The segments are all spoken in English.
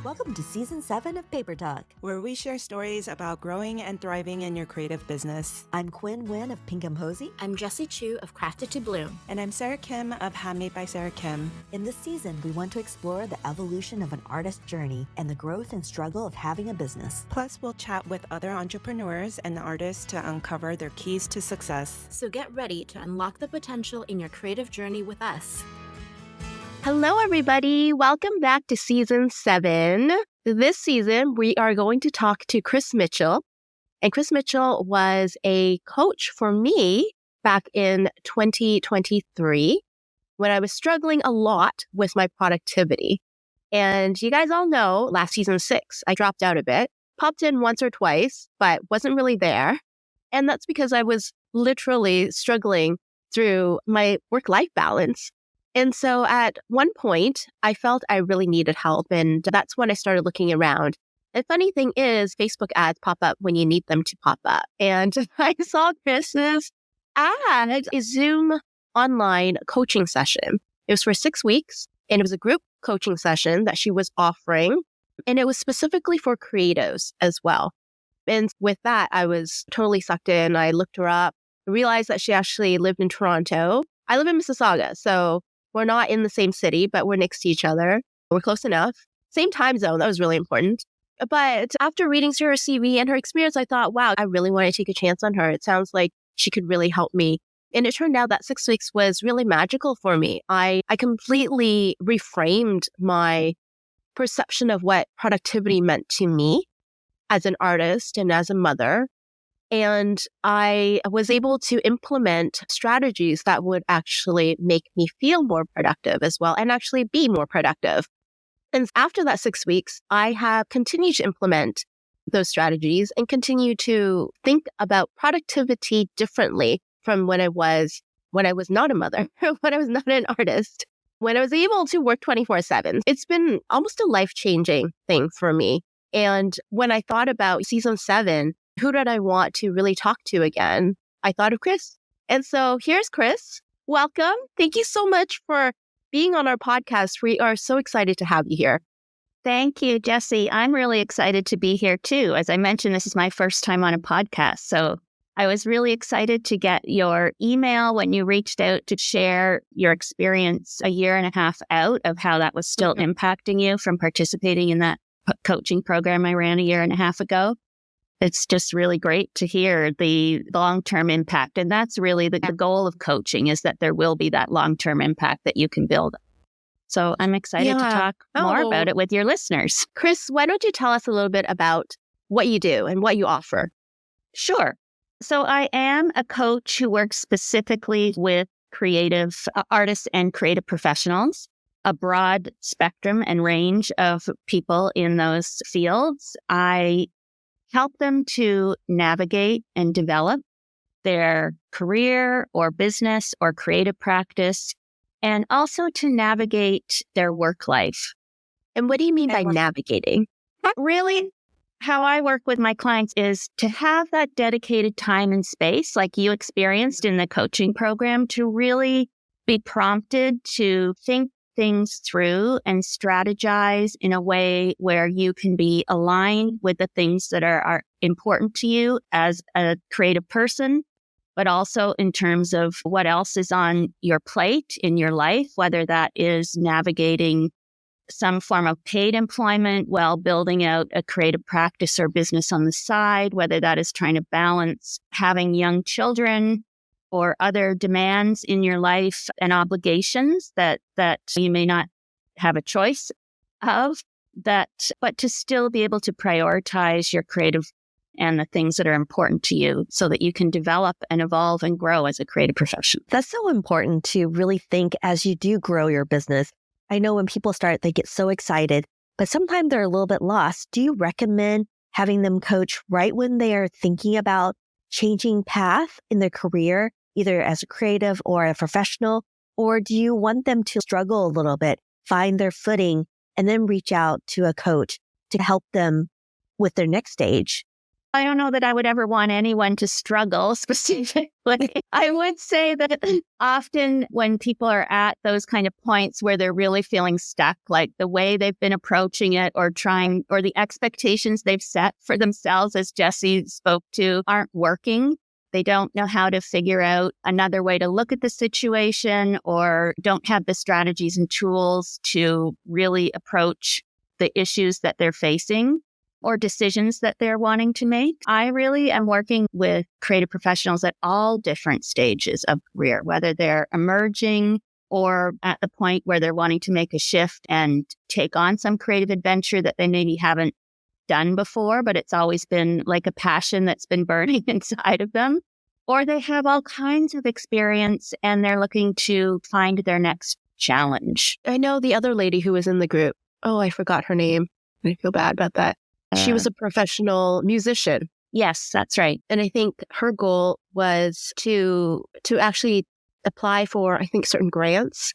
Welcome to Season 7 of Paper Talk, where we share stories about growing and thriving in your creative business. I'm Quynh Nguyen of Pinkham Hosey. I'm Jessie Chu of Crafted to Bloom. And I'm Sarah Kim of Handmade by Sarah Kim. In this season, we want to explore the evolution of an artist's journey and the growth and struggle of having a business. Plus, we'll chat with other entrepreneurs and artists to uncover their keys to success. So get ready to unlock the potential in your creative journey with us. Hello, everybody. Welcome back to Season 7. This season, we are going to talk to Chris Mitchell. And Chris Mitchell was a coach for me back in 2023 when I was struggling a lot with my productivity. And you guys all know last Season 6, I dropped out a bit, popped in once or twice, but wasn't really there. And that's because I was literally struggling through my work-life balance. And so at one point, I felt I really needed help. And that's when I started looking around. The funny thing is, Facebook ads pop up when you need them to pop up. And I saw Chris's ad, a Zoom online coaching session. It was for 6 weeks, and it was a group coaching session that she was offering. And it was specifically for creatives as well. And with that, I was totally sucked in. I looked her up, realized that she actually lived in Toronto. I live in Mississauga, so we're not in the same city, but we're next to each other. We're close enough. Same time zone. That was really important. But after reading through her CV and her experience, I thought, wow, I really want to take a chance on her. It sounds like she could really help me. And it turned out that 6 weeks was really magical for me. I completely reframed my perception of what productivity meant to me as an artist and as a mother. And I was able to implement strategies that would actually make me feel more productive as well and actually be more productive. And after that 6 weeks, I have continued to implement those strategies and continue to think about productivity differently from when I was not a mother, when I was not an artist, when I was able to work 24/7. It's been almost a life-changing thing for me. And when I thought about Season 7, who did I want to really talk to again? I thought of Chris. And so here's Chris. Welcome. Thank you so much for being on our podcast. We are so excited to have you here. Thank you, Jessie. I'm really excited to be here too. As I mentioned, this is my first time on a podcast. So I was really excited to get your email when you reached out to share your experience a year and a half out of how that was still impacting you from participating in that coaching program I ran a year and a half ago. It's just really great to hear the long-term impact. And that's really the goal of coaching, is that there will be that long-term impact that you can build. So I'm excited to talk more about it with your listeners. Chris, why don't you tell us a little bit about what you do and what you offer? Sure. So I am a coach who works specifically with creative artists and creative professionals, a broad spectrum and range of people in those fields. I help them to navigate and develop their career or business or creative practice, and also to navigate their work life. And what do you mean by navigating? Really, how I work with my clients is to have that dedicated time and space, like you experienced in the coaching program, to really be prompted to think things through and strategize in a way where you can be aligned with the things that are important to you as a creative person, but also in terms of what else is on your plate in your life, whether that is navigating some form of paid employment while building out a creative practice or business on the side, whether that is trying to balance having young children or other demands in your life and obligations that you may not have a choice of, but to still be able to prioritize your creative and the things that are important to you so that you can develop and evolve and grow as a creative professional. That's so important to really think as you do grow your business. I know when people start, they get so excited, but sometimes they're a little bit lost. Do you recommend having them coach right when they are thinking about changing path in their career, either as a creative or a professional? Or do you want them to struggle a little bit, find their footing, and then reach out to a coach to help them with their next stage? I don't know that I would ever want anyone to struggle specifically. I would say that often when people are at those kind of points where they're really feeling stuck, like the way they've been approaching it or trying, or the expectations they've set for themselves, as Jessie spoke to, aren't working. They don't know how to figure out another way to look at the situation, or don't have the strategies and tools to really approach the issues that they're facing or decisions that they're wanting to make. I really am working with creative professionals at all different stages of career, whether they're emerging or at the point where they're wanting to make a shift and take on some creative adventure that they maybe haven't done before, but it's always been like a passion that's been burning inside of them. Or they have all kinds of experience and they're looking to find their next challenge. I know the other lady who was in the group. Oh, I forgot her name. I feel bad about that. She was a professional musician. Yes, that's right. And I think her goal was to actually apply for, I think, certain grants,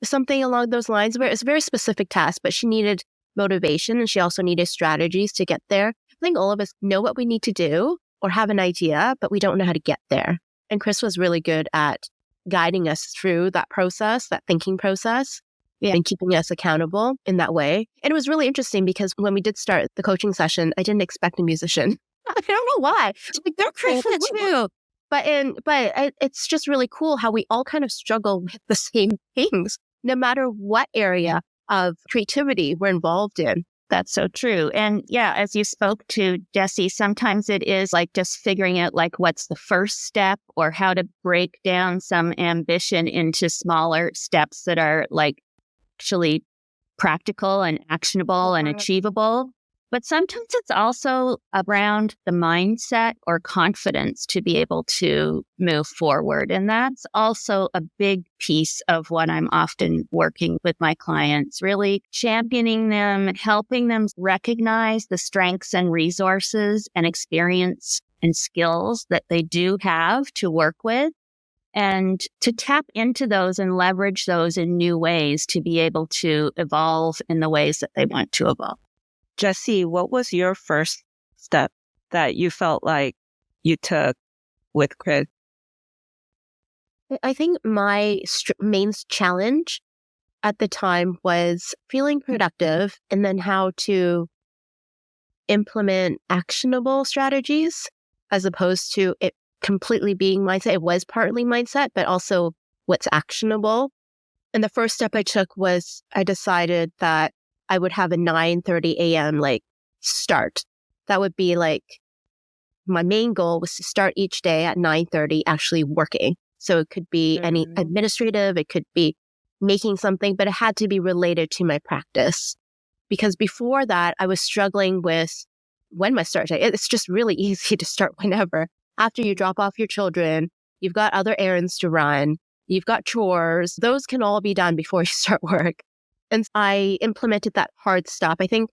something along those lines, where it's a very specific task, but she needed motivation and she also needed strategies to get there. I think all of us know what we need to do or have an idea, but we don't know how to get there. And Chris was really good at guiding us through that process, that thinking process. Yeah. And keeping us accountable in that way. And it was really interesting because when we did start the coaching session, I didn't expect a musician. I don't know why. Like, they're creative too. But it's just really cool how we all kind of struggle with the same things, no matter what area of creativity we're involved in. That's so true. And yeah, as you spoke to, Jessie, sometimes it is like just figuring out like what's the first step or how to break down some ambition into smaller steps that are like actually practical and actionable and achievable. But sometimes it's also around the mindset or confidence to be able to move forward. And that's also a big piece of what I'm often working with my clients, really championing them, helping them recognize the strengths and resources and experience and skills that they do have to work with, and to tap into those and leverage those in new ways to be able to evolve in the ways that they want to evolve. Jessie, what was your first step that you felt like you took with Chris? I think my main challenge at the time was feeling productive and then how to implement actionable strategies as opposed to it completely being mindset. It was partly mindset, but also what's actionable. And the first step I took was I decided that I would have a 9:30 a.m. like start. That would be like my main goal was to start each day at 9:30 actually working. So it could be any administrative, it could be making something, but it had to be related to my practice. Because before that, I was struggling with when my start date. It's just really easy to start whenever. After you drop off your children, you've got other errands to run, you've got chores. Those can all be done before you start work. And I implemented that hard stop. I think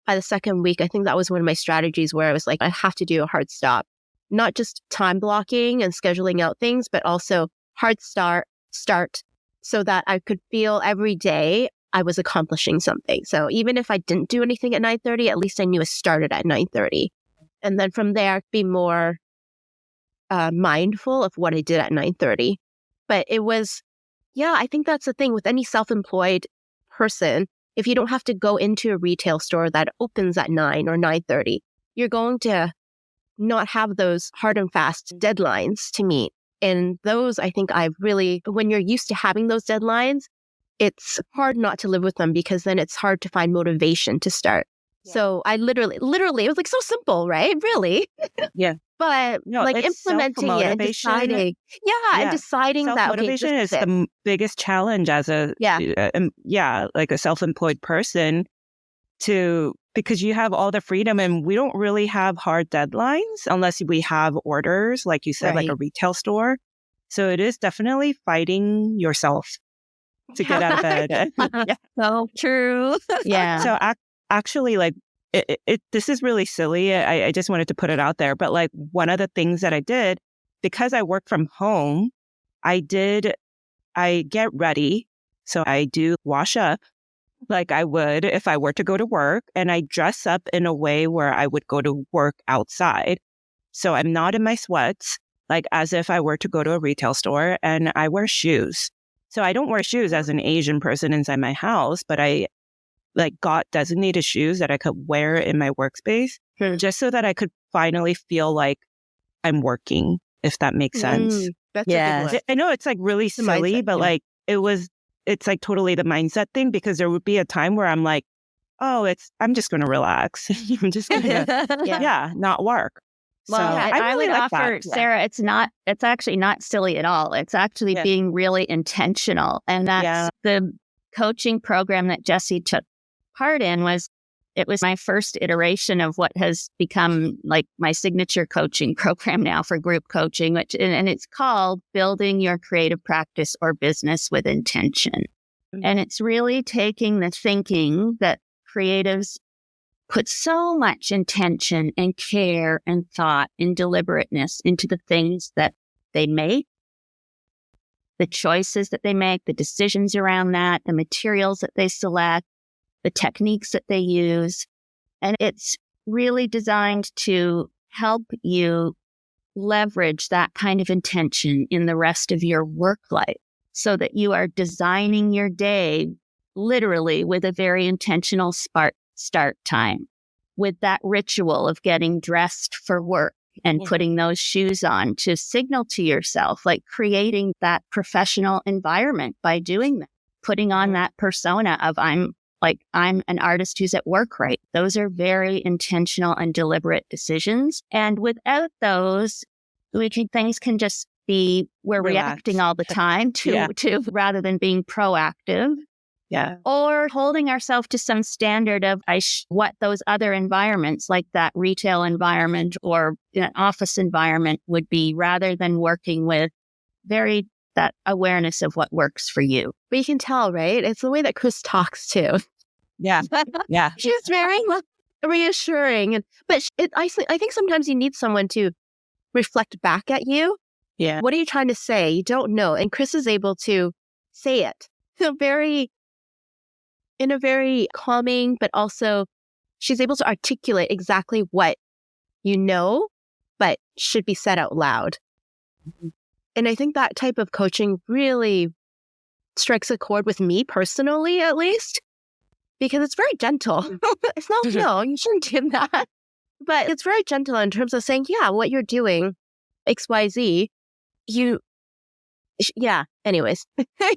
by the second week, I think that was one of my strategies where I was like, I have to do a hard stop. Not just time blocking and scheduling out things, but also hard start so that I could feel every day I was accomplishing something. So even if I didn't do anything at 9:30, at least I knew I started at 9:30. And then from there, be more mindful of what I did at 9:30. But it was, I think that's the thing with any self-employed person. If you don't have to go into a retail store that opens at 9 or 9:30, you're going to not have those hard and fast deadlines to meet. And those, I think when you're used to having those deadlines, it's hard not to live with them because then it's hard to find motivation to start. Yeah. So I literally, it was like so simple, right? Really? Yeah. But like implementing it and deciding. And deciding that, self-motivation is the biggest challenge as like a self-employed person because you have all the freedom and we don't really have hard deadlines unless we have orders, like you said, like a retail store. So it is definitely fighting yourself to get out of bed. So true. Yeah. So actually, like, this is really silly. I just wanted to put it out there. But like one of the things that I did, because I work from home, I get ready. So I do wash up like I would if I were to go to work, and I dress up in a way where I would go to work outside. So I'm not in my sweats, like as if I were to go to a retail store, and I wear shoes. So I don't wear shoes as an Asian person inside my house, but I like got designated shoes that I could wear in my workspace just so that I could finally feel like I'm working, if that makes sense. That's a good one. I know it's like really silly, mindset, but like it's like totally the mindset thing, because there would be a time where I'm like, oh, I'm just going to relax. I'm just going to, not work. Well, So I really would like offer, that. Sarah, it's actually not silly at all. It's actually being really intentional. And that's the coaching program that Jessie took part in. It was my first iteration of what has become like my signature coaching program now for group coaching, and it's called Building Your Creative Practice or Business with Intention. And it's really taking the thinking that creatives put so much intention and care and thought and deliberateness into the things that they make, the choices that they make, the decisions around that, the materials that they select, the techniques that they use. And it's really designed to help you leverage that kind of intention in the rest of your work life so that you are designing your day literally with a very intentional start time, with that ritual of getting dressed for work and putting those shoes on to signal to yourself, like creating that professional environment by doing that, putting on that persona of I'm an artist who's at work, right? Those are very intentional and deliberate decisions. And without those, things can just be, we're reacting all the time to rather than being proactive. Yeah. Or holding ourselves to some standard of what those other environments, like that retail environment or an office environment, would be, rather than working with that awareness of what works for you. But you can tell, right? It's the way that Chris talks too. Yeah. Yeah. She's very reassuring. But I think sometimes you need someone to reflect back at you. Yeah. What are you trying to say? You don't know. And Chris is able to say it in a very calming, but also she's able to articulate exactly what you know, but should be said out loud. And I think that type of coaching really strikes a chord with me personally, at least, because it's very gentle. It's not, no, you shouldn't do that. But it's very gentle in terms of saying, yeah, what you're doing, XYZ, anyways,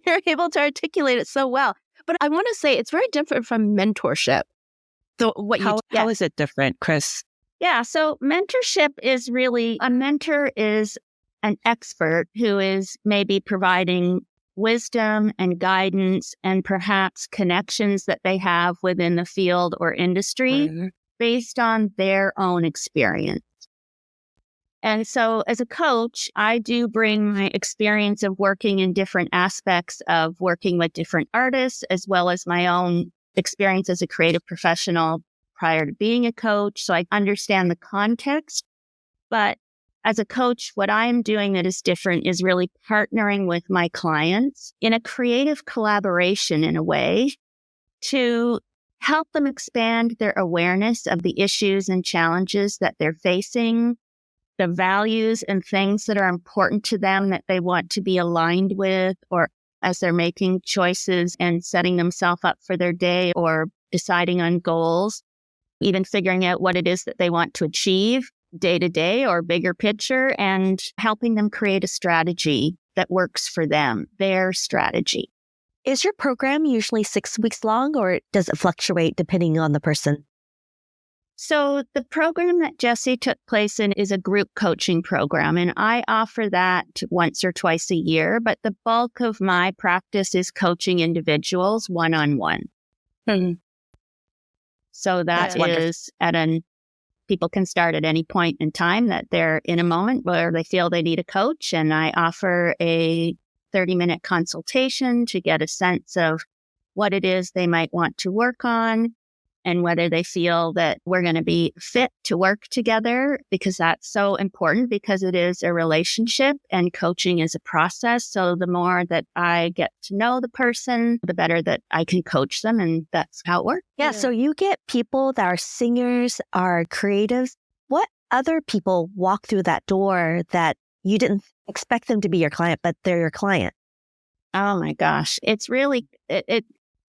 you're able to articulate it so well. But I want to say it's very different from mentorship. How is it different, Chris? Yeah. So mentorship is really, a mentor is an expert who is maybe providing wisdom and guidance and perhaps connections that they have within the field or industry based on their own experience. And so as a coach, I do bring my experience of working in different aspects of working with different artists, as well as my own experience as a creative professional prior to being a coach. So I understand the context. But as a coach, what I'm doing that is different is really partnering with my clients in a creative collaboration, in a way, to help them expand their awareness of the issues and challenges that they're facing, the values and things that are important to them that they want to be aligned with, or as they're making choices and setting themselves up for their day or deciding on goals, even figuring out what it is that they want to achieve day to day or bigger picture, and helping them create a strategy that works for them, their strategy. Is your program usually 6 weeks long, or does it fluctuate depending on the person? So the program that Jessie took place in is a group coaching program, and I offer that once or twice a year, but the bulk of my practice is coaching individuals one-on-one. So that is people can start at any point in time that they're in a moment where they feel they need a coach, and I offer a 30-minute consultation to get a sense of what it is they might want to work on, and whether they feel that we're going to be fit to work together, because that's so important, because it is a relationship and coaching is a process. So the more that I get to know the person, the better that I can coach them. And that's how it works. Yeah. So you get people that are singers, are creatives. What other people walk through that door that you didn't expect them to be your client, but they're your client? Oh my gosh. It's really,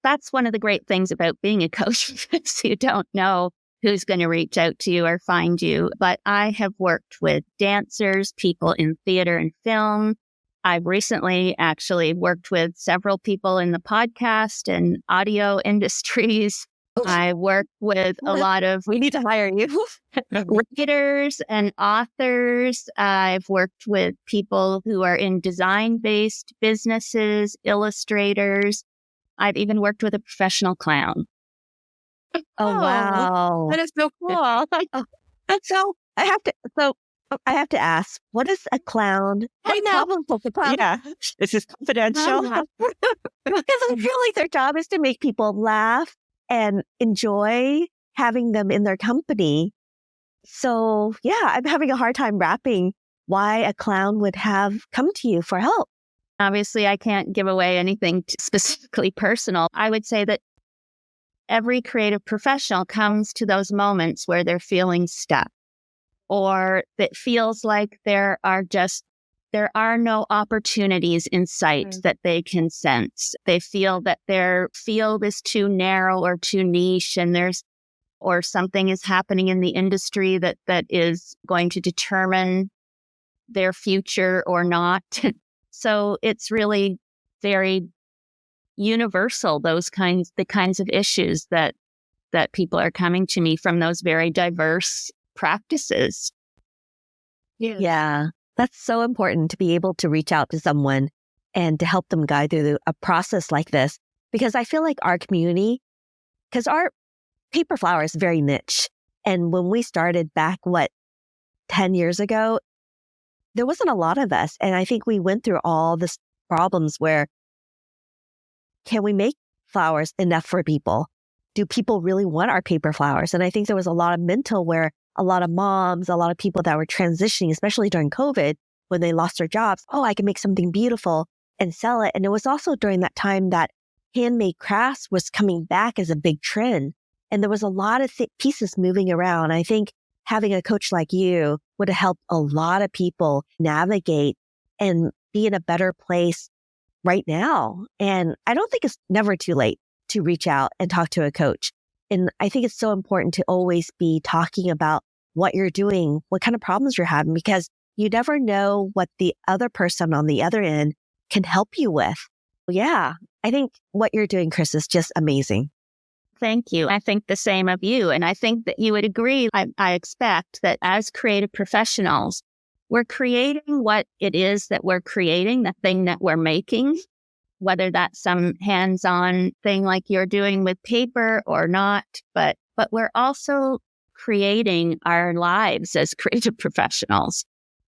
that's one of the great things about being a coach, because you don't know who's going to reach out to you or find you. But I have worked with dancers, people in theater and film. I've recently actually worked with several people in the podcast and audio industries. I work with a lot of, we need to hire you. writers and authors. I've worked with people who are in design-based businesses, illustrators. I've even worked with a professional clown. Oh, wow. That is so cool. So I have to ask, what is a clown? What problem does a clown? Yeah, this is confidential. Because I feel like their job is to make people laugh and enjoy having them in their company. So yeah, I'm having a hard time wrapping why a clown would have come to you for help. Obviously, I can't give away anything specifically personal. I would say that every creative professional comes to those moments where they're feeling stuck, or that feels like there are no opportunities in sight that they can sense. They feel that their field is too narrow or too niche, and or something is happening in the industry that is going to determine their future or not. So it's really very universal, the kinds of issues that people are coming to me from, those very diverse practices. Yeah, that's so important, to be able to reach out to someone and to help them guide through a process like this. Because I feel like our community, because our paper flower is very niche. And when we started back, 10 years ago, there wasn't a lot of us. And I think we went through all this problems where, can we make flowers enough for people? Do people really want our paper flowers? And I think there was a lot of mental where a lot of moms, a lot of people that were transitioning, especially during COVID, when they lost their jobs, I can make something beautiful and sell it. And it was also during that time that handmade crafts was coming back as a big trend. And there was a lot of pieces moving around. I think having a coach like you would have helped a lot of people navigate and be in a better place right now. And I don't think it's never too late to reach out and talk to a coach. And I think it's so important to always be talking about what you're doing, what kind of problems you're having, because you never know what the other person on the other end can help you with. Yeah, I think what you're doing, Chris, is just amazing. Thank you. I think the same of you. And I think that you would agree. I expect that as creative professionals, we're creating what it is that we're creating, the thing that we're making, whether that's some hands-on thing like you're doing with paper or not. But we're also creating our lives as creative professionals.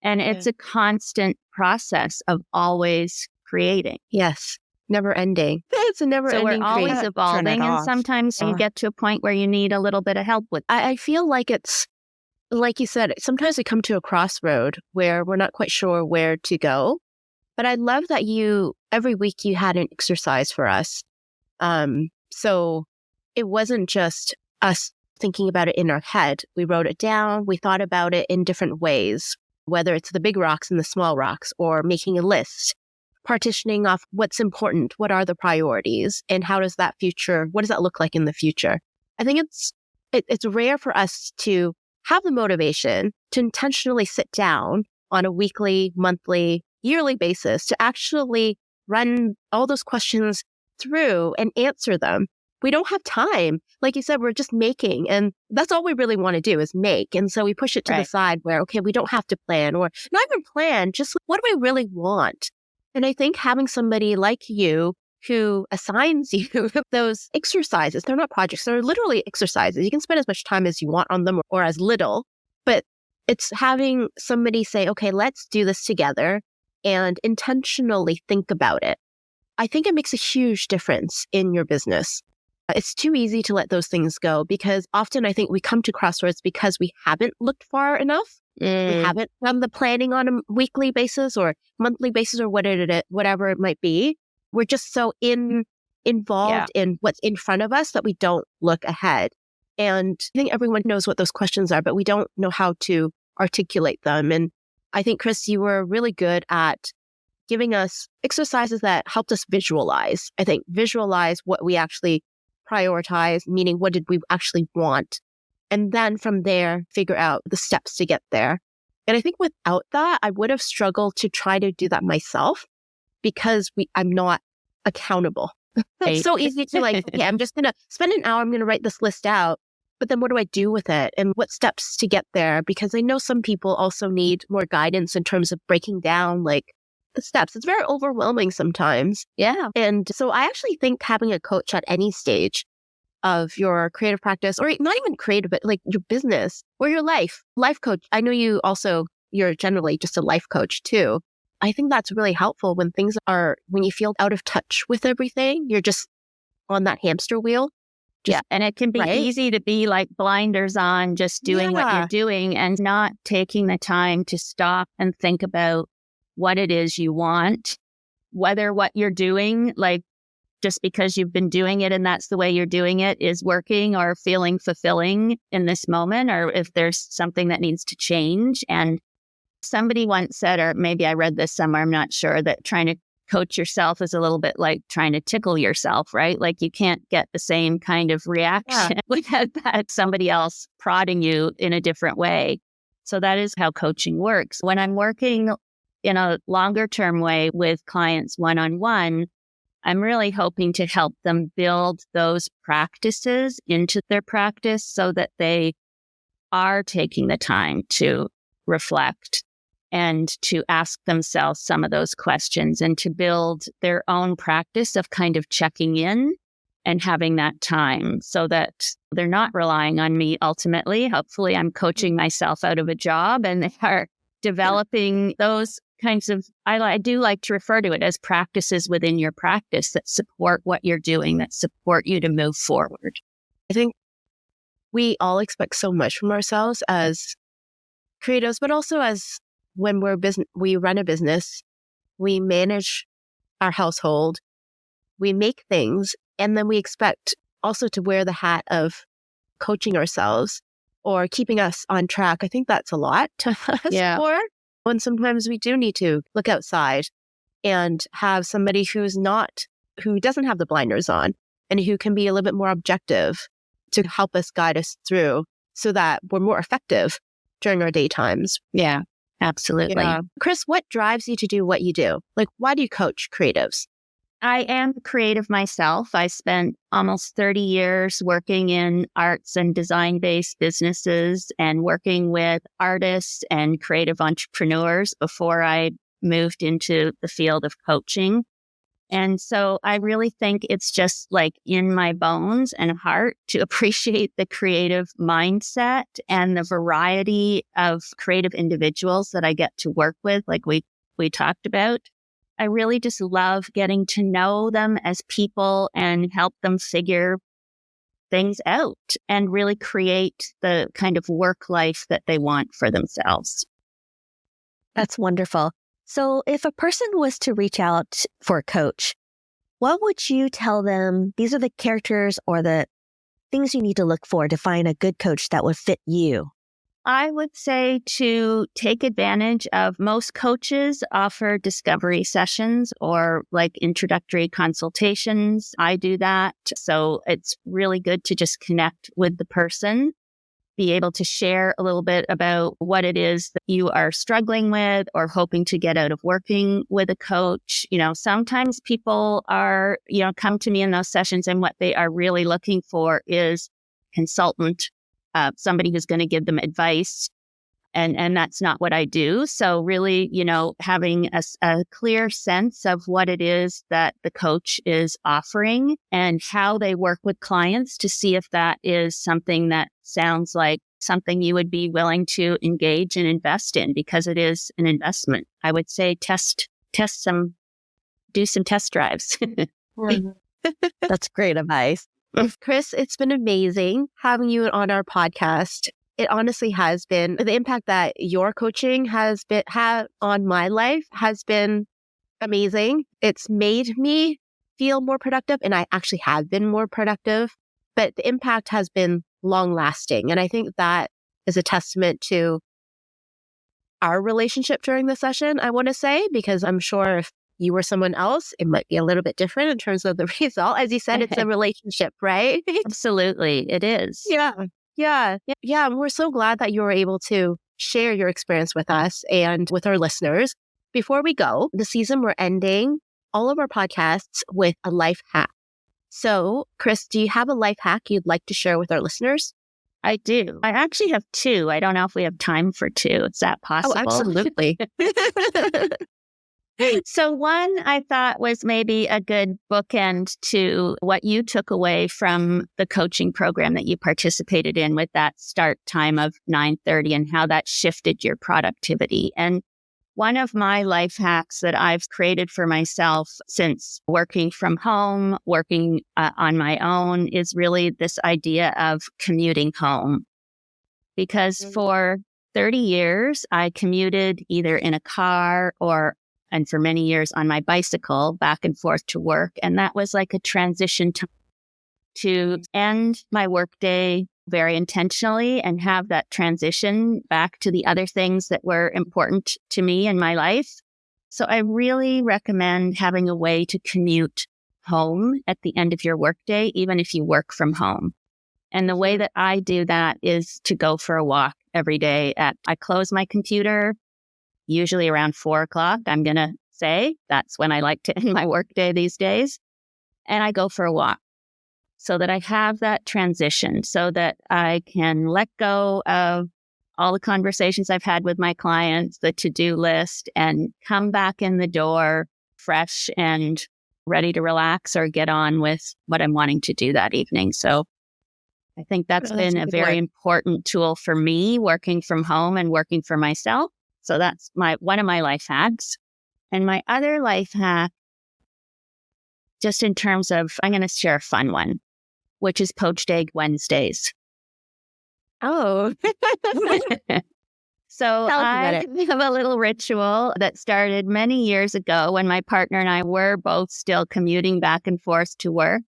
And it's a constant process of always creating. Yes. Never ending. It's a never ending. So we're always evolving, and sometimes you get to a point where you need a little bit of help with. I feel like it's, like you said, sometimes we come to a crossroad where we're not quite sure where to go. But I love that every week you had an exercise for us. So it wasn't just us thinking about it in our head. We wrote it down. We thought about it in different ways, whether it's the big rocks and the small rocks, or making a list, partitioning off what's important, what are the priorities, and what does that look like in the future? I think it's rare for us to have the motivation to intentionally sit down on a weekly, monthly, yearly basis to actually run all those questions through and answer them. We don't have time. Like you said, we're just making, and that's all we really want to do is make. And so we push it to the side where, okay, we don't have to plan, or not even plan, just what do we really want? And I think having somebody like you who assigns you those exercises, they're not projects, they're literally exercises. You can spend as much time as you want on them or as little, but it's having somebody say, okay, let's do this together and intentionally think about it. I think it makes a huge difference in your business. It's too easy to let those things go because often I think we come to crossroads because we haven't looked far enough. We haven't done the planning on a weekly basis or monthly basis or whatever it might be. We're just so involved in what's in front of us that we don't look ahead. And I think everyone knows what those questions are, but we don't know how to articulate them. And I think, Chris, you were really good at giving us exercises that helped us visualize. I think visualize what we actually prioritize, meaning what did we actually want? And then from there, figure out the steps to get there. And I think without that, I would have struggled to try to do that myself because I'm not accountable. It's so easy to okay, I'm just going to spend an hour, I'm going to write this list out. But then what do I do with it? And what steps to get there? Because I know some people also need more guidance in terms of breaking down the steps. It's very overwhelming sometimes. Yeah. And so I actually think having a coach at any stage of your creative practice, or not even creative, but your business or your life coach. I know you're generally just a life coach too. I think that's really helpful when you feel out of touch with everything, you're just on that hamster wheel. And it can be easy to be blinders on, just doing what you're doing and not taking the time to stop and think about what it is you want, whether what you're doing, just because you've been doing it and that's the way you're doing it, is working or feeling fulfilling in this moment, or if there's something that needs to change. And somebody once said, or maybe I read this somewhere, I'm not sure, that trying to coach yourself is a little bit like trying to tickle yourself, right? You can't get the same kind of reaction without that somebody else prodding you in a different way. So that is how coaching works. When I'm working in a longer term way with clients one-on-one, I'm really hoping to help them build those practices into their practice so that they are taking the time to reflect and to ask themselves some of those questions and to build their own practice of kind of checking in and having that time so that they're not relying on me ultimately. Hopefully, I'm coaching myself out of a job and they are developing those kinds of, I do like to refer to it as practices within your practice that support what you're doing, that support you to move forward. I think we all expect so much from ourselves as creatives, but also as when we run a business, we manage our household, we make things, and then we expect also to wear the hat of coaching ourselves or keeping us on track. I think that's a lot to ask for. And sometimes we do need to look outside and have somebody who doesn't have the blinders on and who can be a little bit more objective to help us guide us through so that we're more effective during our daytimes. Yeah, absolutely. Yeah. Chris, what drives you to do what you do? Why do you coach creatives? I am creative myself. I spent almost 30 years working in arts and design-based businesses and working with artists and creative entrepreneurs before I moved into the field of coaching. And so I really think it's just in my bones and heart to appreciate the creative mindset and the variety of creative individuals that I get to work with, like we talked about. I really just love getting to know them as people and help them figure things out and really create the kind of work life that they want for themselves. That's wonderful. So if a person was to reach out for a coach, what would you tell them? These are the characters or the things you need to look for to find a good coach that would fit you. I would say to take advantage of most coaches offer discovery sessions or introductory consultations. I do that. So it's really good to just connect with the person, be able to share a little bit about what it is that you are struggling with or hoping to get out of working with a coach. Sometimes people come to me in those sessions and what they are really looking for is consultant. Somebody who's going to give them advice. And that's not what I do. So really, having a clear sense of what it is that the coach is offering and how they work with clients to see if that is something that sounds like something you would be willing to engage and invest in, because it is an investment. I would say do some test drives. That's great advice. Chris, it's been amazing having you on our podcast. It honestly has been. The impact that your coaching has had on my life has been amazing. It's made me feel more productive, and I actually have been more productive, but the impact has been long lasting. And I think that is a testament to our relationship during the session, I want to say, because I'm sure if you were someone else, it might be a little bit different in terms of the result. As you said, it's a relationship, right? Absolutely. It is. Yeah. And we're so glad that you were able to share your experience with us and with our listeners. Before we go, the season we're ending all of our podcasts with a life hack. So, Chris, do you have a life hack you'd like to share with our listeners? I do. I actually have two. I don't know if we have time for two. Is that possible? Oh, absolutely. So one I thought was maybe a good bookend to what you took away from the coaching program that you participated in with that start time of 9:30 and how that shifted your productivity. And one of my life hacks that I've created for myself since working from home, working on my own, is really this idea of commuting home. Because for 30 years, I commuted either in a car and for many years on my bicycle back and forth to work. And that was like a transition to end my workday very intentionally and have that transition back to the other things that were important to me in my life. So I really recommend having a way to commute home at the end of your workday, even if you work from home. And the way that I do that is to go for a walk every day. I close my computer usually around 4:00. I'm going to say that's when I like to end my workday these days. And I go for a walk so that I have that transition, so that I can let go of all the conversations I've had with my clients, the to-do list, and come back in the door fresh and ready to relax or get on with what I'm wanting to do that evening. So I think that's been a very important tool for me, working from home and working for myself. So that's one of my life hacks. And my other life hack, just in terms of, I'm going to share a fun one, which is poached egg Wednesdays. Oh. So I have a little ritual that started many years ago when my partner and I were both still commuting back and forth to work,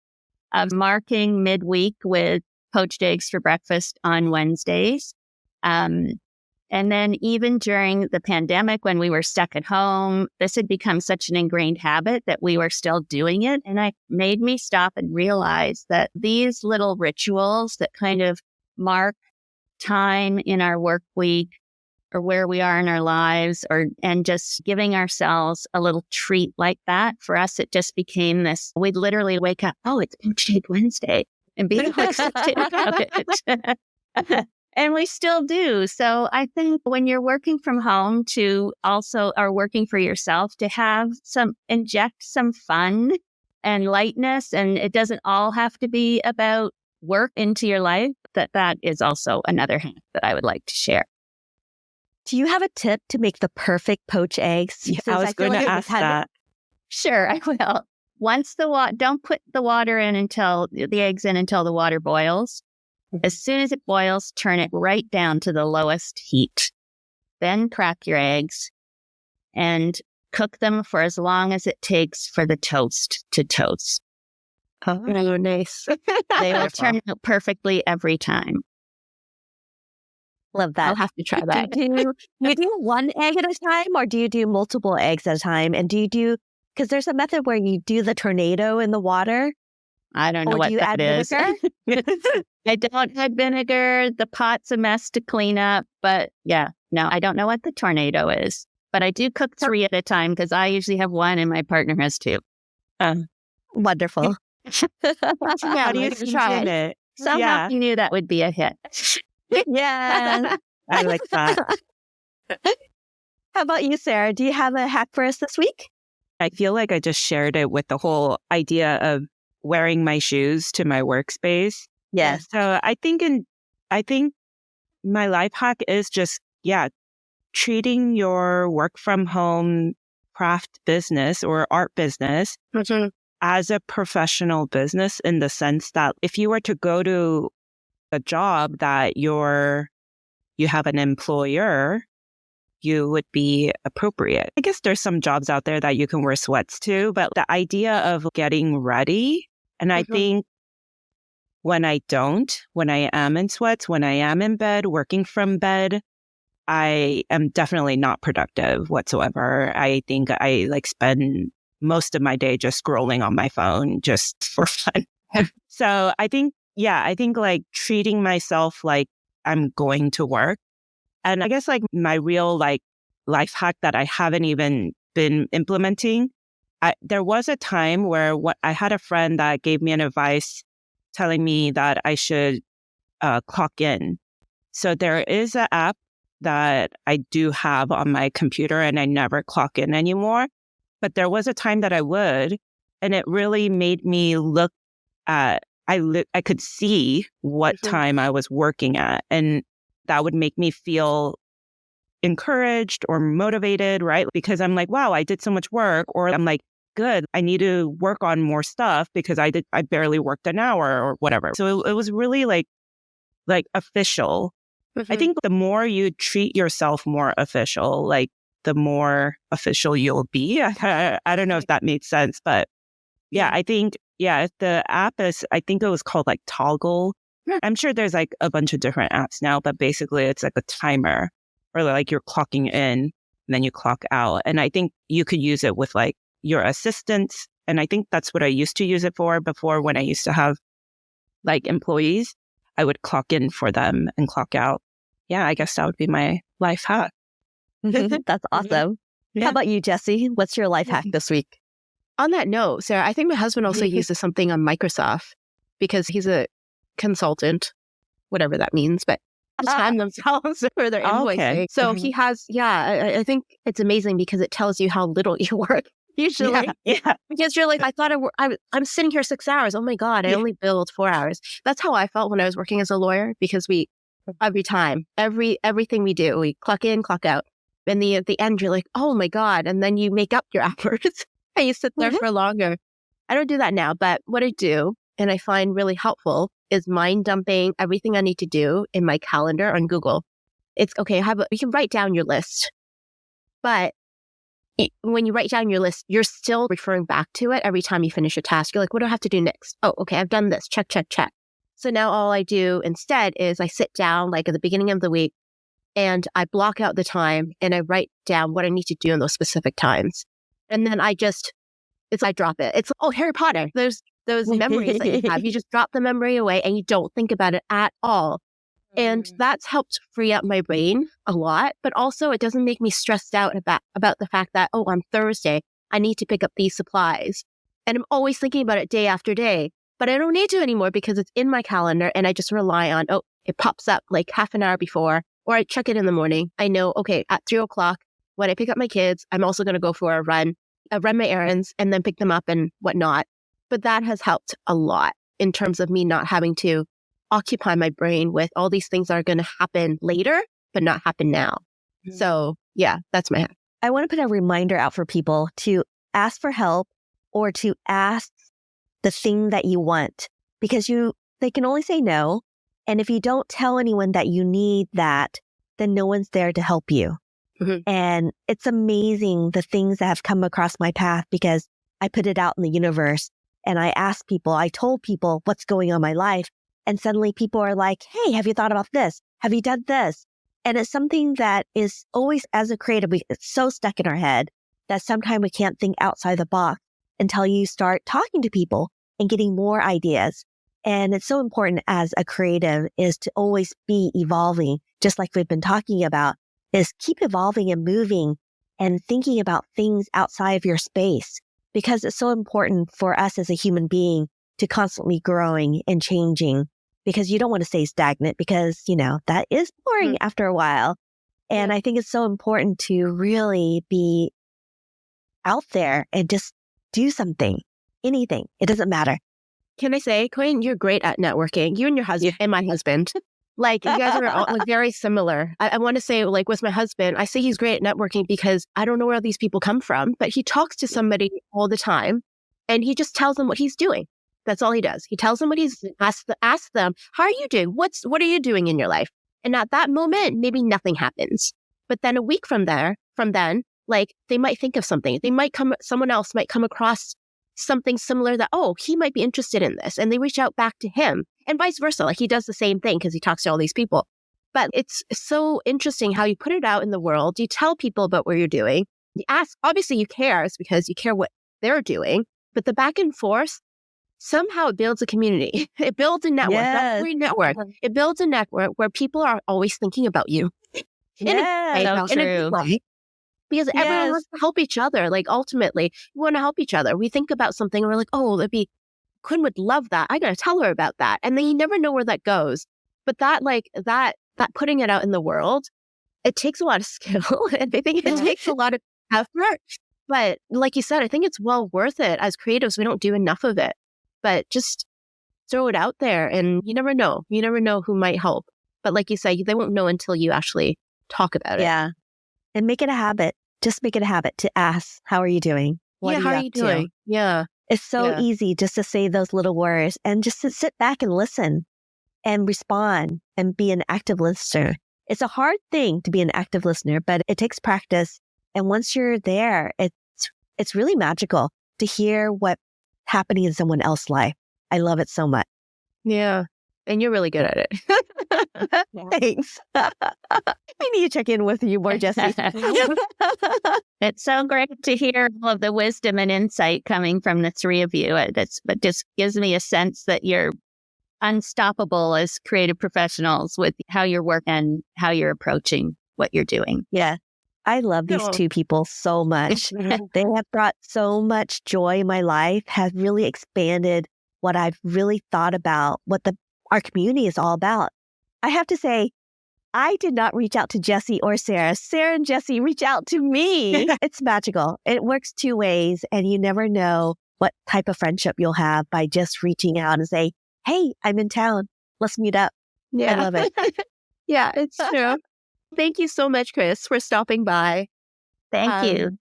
of marking midweek with poached eggs for breakfast on Wednesdays. And then even during the pandemic, when we were stuck at home, this had become such an ingrained habit that we were still doing it. And it made me stop and realize that these little rituals that kind of mark time in our work week or where we are in our lives, and just giving ourselves a little treat like that, for us, it just became this, we'd literally wake up, oh, it's Poached Egg Wednesday, and be excited about it. And we still do. So I think when you're working from home or working for yourself, to inject some fun and lightness, and it doesn't all have to be about work into your life, that is also another hack that I would like to share. Do you have a tip to make the perfect poached eggs? Yeah, I was going to ask that. Sure, I will. Don't put the eggs in until the water boils. As soon as it boils, turn it right down to the lowest heat. Then crack your eggs and cook them for as long as it takes for the toast to toast. Oh, nice. They will turn out perfectly every time. Love that. I'll have to try that. Do you do one egg at a time, or do you do multiple eggs at a time? And because there's a method where you do the tornado in the water. I don't know what that is. I don't add vinegar. The pot's a mess to clean up. But yeah, no, I don't know what the tornado is. But I do cook 3 at a time, because I usually have 1 and my partner has 2. Wonderful. How do you try it? Somehow I knew that would be a hit. Yeah. I like that. How about you, Sarah? Do you have a hack for us this week? I feel like I just shared it with the whole idea of wearing my shoes to my workspace. Yes. So I think my life hack is just, treating your work from home craft business or art business as a professional business in the sense that if you were to go to a job that you have an employer, you would be appropriate. I guess there's some jobs out there that you can wear sweats to, but the idea of getting ready, and I think when I am in sweats, when I am in bed, working from bed, I am definitely not productive whatsoever. I think I spend most of my day just scrolling on my phone just for fun. So I think treating myself like I'm going to work. And I guess my real life hack that I haven't even been implementing, there was a time where I had a friend that gave me an advice telling me that I should clock in. So there is an app that I do have on my computer and I never clock in anymore. But there was a time that I would, and it really made me look at, I could see what time I was working at, and that would make me feel encouraged or motivated, right? Because I'm like, wow, I did so much work, or I'm like, good, I need to work on more stuff because I barely worked an hour or whatever. So it was really like official. I think the more you treat yourself more official, the more official you'll be. I don't know if that made sense, but yeah, I think, the app is, I think it was called Toggle. I'm sure there's a bunch of different apps now, but basically it's a timer or you're clocking in and then you clock out. And I think you could use it with your assistants. And I think that's what I used to use it for before when I used to have employees. I would clock in for them and clock out. Yeah, I guess that would be my life hack. That's awesome. Yeah. How about you, Jessie? What's your life hack this week? On that note, Sarah, I think my husband also uses something on Microsoft because he's a consultant, whatever that means, but time themselves for their invoicing. Okay. So he has, I think it's amazing because it tells you how little you work usually. Yeah. Because you're like, I thought I'm sitting here 6 hours. Oh my God, I only billed 4 hours. That's how I felt when I was working as a lawyer because everything we do, we clock in, clock out. And at the end, you're like, oh my God. And then you make up your hours and you sit there for longer. I don't do that now, but what I do, and I find really helpful, is mind dumping everything I need to do in my calendar on Google. It's okay. You can write down your list, but when you write down your list, you're still referring back to it every time you finish a task. You're like, what do I have to do next? Oh, okay, I've done this. Check, check, check. So now all I do instead is I sit down at the beginning of the week and I block out the time and I write down what I need to do in those specific times. And then I drop it. It's, Harry Potter. There's those memories that you have. You just drop the memory away and you don't think about it at all. And that's helped free up my brain a lot. But also it doesn't make me stressed out about the fact that, on Thursday, I need to pick up these supplies. And I'm always thinking about it day after day. But I don't need to anymore because it's in my calendar and I just rely on, it pops up half an hour before, or I check it in the morning. I know, okay, at 3:00, when I pick up my kids, I'm also going to go for a run. I run my errands and then pick them up and whatnot. But that has helped a lot in terms of me not having to occupy my brain with all these things that are going to happen later, but not happen now. So yeah, that's my hack. I want to put a reminder out for people to ask for help or to ask the thing that you want, because they can only say no. And if you don't tell anyone that you need that, then no one's there to help you. And it's amazing the things that have come across my path because I put it out in the universe and I told people what's going on in my life. And suddenly people are like, hey, have you thought about this? Have you done this? And it's something that is always, as a creative, it's so stuck in our head that sometimes we can't think outside the box until you start talking to people and getting more ideas. And it's so important as a creative is to always be evolving, just like we've been talking about, is keep evolving and moving and thinking about things outside of your space, because it's so important for us as a human being to constantly growing and changing, because you don't want to stay stagnant because, that is boring after a while. And I think it's so important to really be out there and just do something, anything. It doesn't matter. Can I say, Quynh, you're great at networking. You and your husband and my husband. You guys are all, very similar. I want to say, with my husband, I say he's great at networking because I don't know where these people come from, but he talks to somebody all the time. and he just tells them what he's doing. That's all he does. He tells them what he's asks them, how are you doing? What are you doing in your life? And at that moment, maybe nothing happens. But then a week from then, like they might think of something. Someone else might come across something similar that, oh, he might be interested in this. And they reach out back to him and vice versa. Like he does the same thing because he talks to all these people. But it's so interesting how you put it out in the world. You tell people about what you're doing. You ask, obviously you care because you care what they're doing. But the back and forth, somehow it builds a community. It builds a network. Yes. That's a network. It builds a network where people are always thinking about you. Yes. So true. Because everyone wants to help each other. Like ultimately, we want to help each other. We think about something and we're like, oh, Quynh would love that. I got to tell her about that. And then you never know where that goes. But that putting it out in the world, it takes a lot of skill. And I think it takes a lot of effort. But like you said, I think it's well worth it. As creatives, we don't do enough of it. But just throw it out there and you never know. You never know who might help. But like you said, they won't know until you actually talk about it. Yeah. And make it a habit. Just make it a habit to ask, how are you doing? What how are you doing? To? Yeah. It's so easy just to say those little words and just to sit back and listen and respond and be an active listener. It's a hard thing to be an active listener, but it takes practice. And once you're there, it's really magical to hear what's happening in someone else's life. I love it so much. Yeah. And you're really good at it. Thanks. I need to check in with you more, Jessie. It's so great to hear all of the wisdom and insight coming from the three of you. It just gives me a sense that you're unstoppable as creative professionals with how you're working and how you're approaching what you're doing. Yeah. I love these two people so much. They have brought so much joy in my life, have really expanded what I've really thought about, what our community is all about. I have to say, I did not reach out to Jessie or Sarah. Sarah and Jessie reach out to me. It's magical. It works two ways, and you never know what type of friendship you'll have by just reaching out and say, hey, I'm in town. Let's meet up. Yeah. I love it. Yeah, it's true. Thank you so much, Chris, for stopping by. Thank you.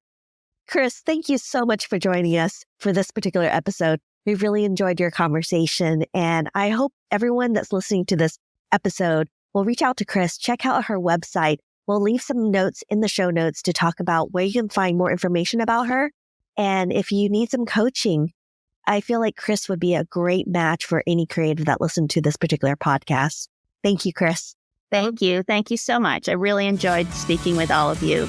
Chris, thank you so much for joining us for this particular episode. We really enjoyed your conversation, and I hope everyone that's listening to this episode will reach out to Chris, check out her website. We'll leave some notes in the show notes to talk about where you can find more information about her. And if you need some coaching, I feel like Chris would be a great match for any creative that listened to this particular podcast. Thank you, Chris. Thank you. Thank you so much. I really enjoyed speaking with all of you.